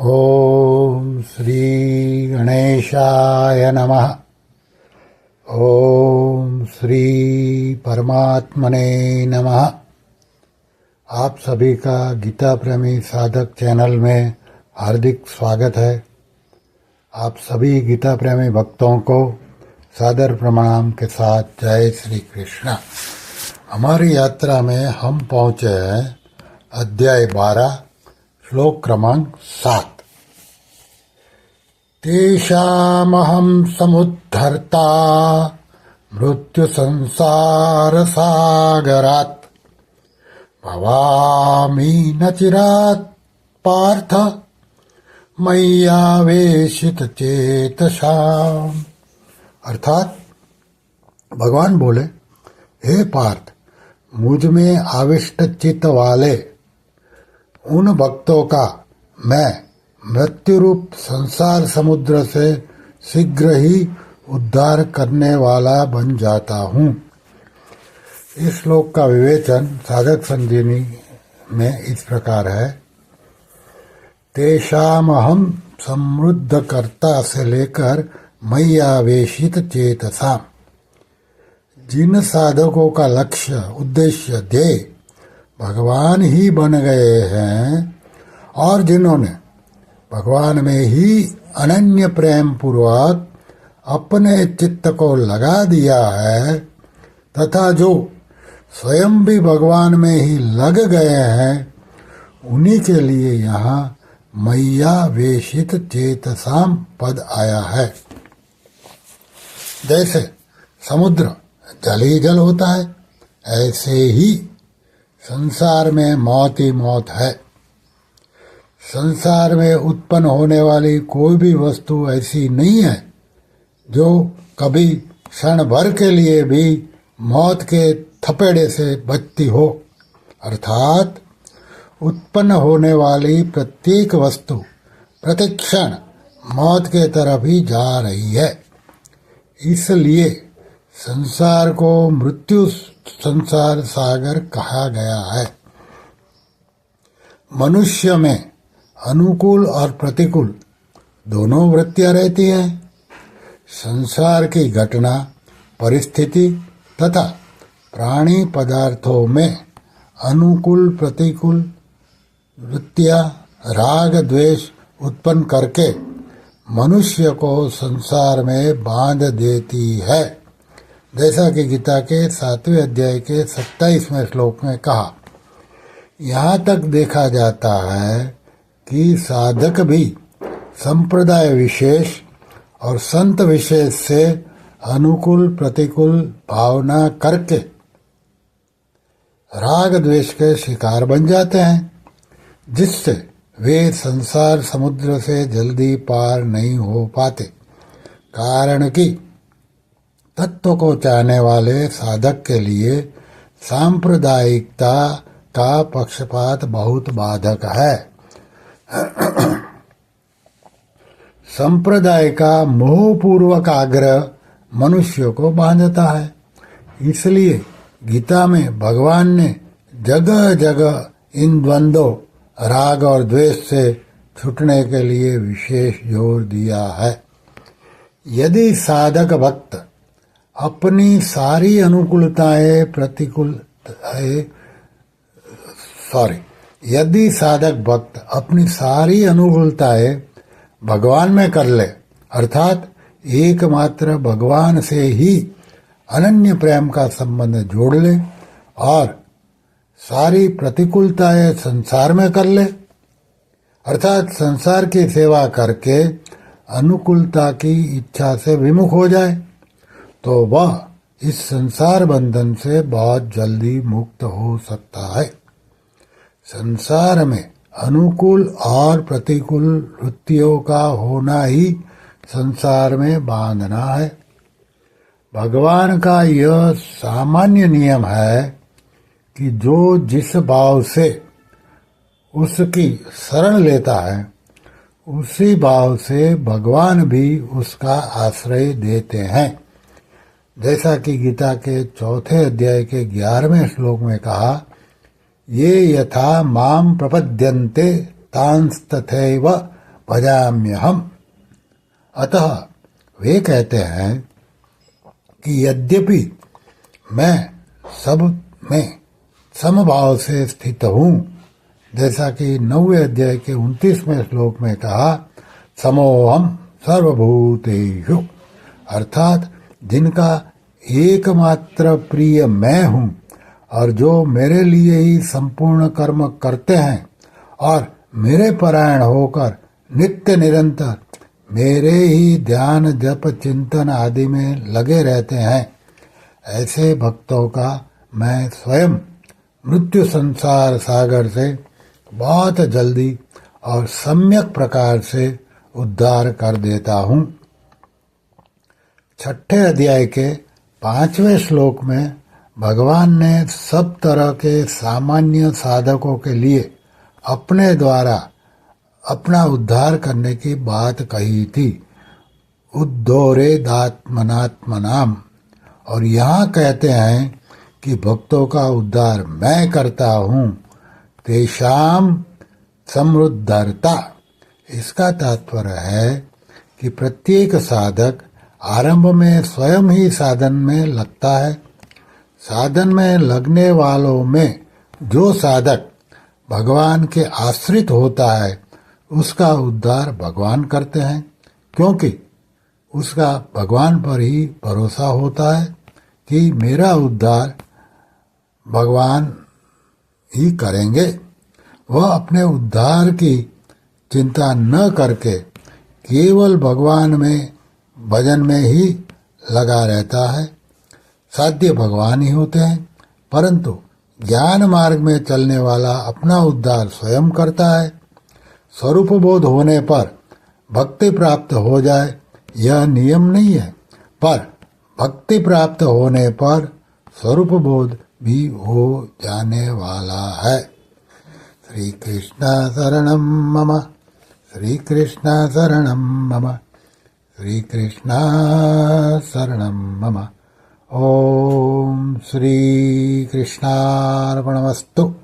ओम श्री गणेशाय नमः। ओम श्री परमात्मने नमः। आप सभी का गीता प्रेमी साधक चैनल में हार्दिक स्वागत है। आप सभी गीता प्रेमी भक्तों को सादर प्रणाम के साथ जय श्री कृष्ण। हमारी यात्रा में हम पहुँचे हैं अध्याय 12 श्लोक क्रमांक 7। तेषामहं समुद्धर्ता मृत्यु संसार सागरात् भवामि न चिरात् पार्थ मय्यावेशित चेतसाम्। अर्थात भगवान बोले, हे पार्थ, मुझ में आविष्ट चित्त वाले उन भक्तों का मैं मृत्यु रूप संसार समुद्र से शीघ्र ही उद्धार करने वाला बन जाता हूँ। इस श्लोक का विवेचन साधक संजीवनी में इस प्रकार है। तेषामहं समृद्ध कर्ता से लेकर मय्यावेशित चेतसाम्। जिन साधकों का लक्ष्य उद्देश्य ध्येय भगवान ही बन गए हैं और जिन्होंने भगवान में ही अनन्य प्रेम पूर्वक अपने चित्त को लगा दिया है तथा जो स्वयं भी भगवान में ही लग गए हैं, उन्हीं के लिए यहाँ मय्यावेशित चेतसाम् पद आया है। जैसे समुद्र जल ही जल होता है, ऐसे ही संसार में मौत ही मौत है। संसार में उत्पन्न होने वाली कोई भी वस्तु ऐसी नहीं है जो कभी क्षण भर के लिए भी मौत के थपेड़े से बचती हो। अर्थात उत्पन्न होने वाली प्रत्येक वस्तु प्रतिक्षण मौत के तरफ ही जा रही है। इसलिए संसार को मृत्यु संसार सागर कहा गया है। मनुष्य में अनुकूल और प्रतिकूल दोनों वृत्तियां रहती हैं। संसार की घटना, परिस्थिति तथा प्राणी पदार्थों में अनुकूल प्रतिकूल वृत्तियां राग द्वेष उत्पन्न करके मनुष्य को संसार में बांध देती है। जैसा कि गीता के 7वें अध्याय के 27वें श्लोक में कहा। यहाँ तक देखा जाता है कि साधक भी संप्रदाय विशेष और संत विशेष से अनुकूल प्रतिकूल भावना करके राग द्वेष के शिकार बन जाते हैं, जिससे वे संसार समुद्र से जल्दी पार नहीं हो पाते। कारण कि तत्व को चाहने वाले साधक के लिए सांप्रदायिकता का पक्षपात बहुत बाधक है। संप्रदाय का मोहपूर्वक आग्रह मनुष्य को बांधता है। इसलिए गीता में भगवान ने जगह जगह इन द्वंद्वों राग और द्वेष से छूटने के लिए विशेष जोर दिया है। यदि साधक भक्त अपनी सारी यदि साधक भक्त अपनी सारी अनुकूलताएं भगवान में कर ले, अर्थात एकमात्र भगवान से ही अनन्य प्रेम का संबंध जोड़ ले और सारी प्रतिकूलताएं संसार में कर ले, अर्थात संसार की सेवा करके अनुकूलता की इच्छा से विमुख हो जाए, तो वह इस संसार बंधन से बहुत जल्दी मुक्त हो सकता है। संसार में अनुकूल और प्रतिकूल वृत्तियों का होना ही संसार में बांधना है। भगवान का यह सामान्य नियम है कि जो जिस भाव से उसकी शरण लेता है, उसी भाव से भगवान भी उसका आश्रय देते हैं। जैसा कि गीता के 4 अध्याय के 11वें श्लोक में कहा, ये यथा माम प्रपद्यन्ते तांस्तथैव भजाम्यहम्। अतः वे कहते हैं कि यद्यपि मैं सब में समभाव से स्थित हूँ, जैसा कि 9वें अध्याय के 29वें श्लोक में कहा, समोहम सर्वभूतेषु, अर्थात जिनका एकमात्र प्रिय मैं हूँ और जो मेरे लिए ही संपूर्ण कर्म करते हैं और मेरे परायण होकर नित्य निरंतर मेरे ही ध्यान जप चिंतन आदि में लगे रहते हैं, ऐसे भक्तों का मैं स्वयं मृत्यु संसार सागर से बहुत जल्दी और सम्यक प्रकार से उद्धार कर देता हूँ। 6ठे अध्याय के 5वें श्लोक में भगवान ने सब तरह के सामान्य साधकों के लिए अपने द्वारा अपना उद्धार करने की बात कही थी, उद्धोरेदात्मनात्मनाम। और यहाँ कहते हैं कि भक्तों का उद्धार मैं करता हूँ, तेषाम समृद्धरता। इसका तात्पर्य है कि प्रत्येक साधक आरंभ में स्वयं ही साधन में लगता है। साधन में लगने वालों में जो साधक भगवान के आश्रित होता है उसका उद्धार भगवान करते हैं, क्योंकि उसका भगवान पर ही भरोसा होता है कि मेरा उद्धार भगवान ही करेंगे। वह अपने उद्धार की चिंता न करके केवल भगवान में भजन में ही लगा रहता है। साध्य भगवान ही होते हैं, परंतु ज्ञान मार्ग में चलने वाला अपना उद्धार स्वयं करता है। स्वरूप बोध होने पर भक्ति प्राप्त हो जाए यह नियम नहीं है, पर भक्ति प्राप्त होने पर स्वरूप बोध भी हो जाने वाला है। श्री कृष्ण शरणम मम, श्री कृष्ण शरणम मम, श्री कृष्ण शरणम मम। ओम श्री कृष्णार्पणमस्तु।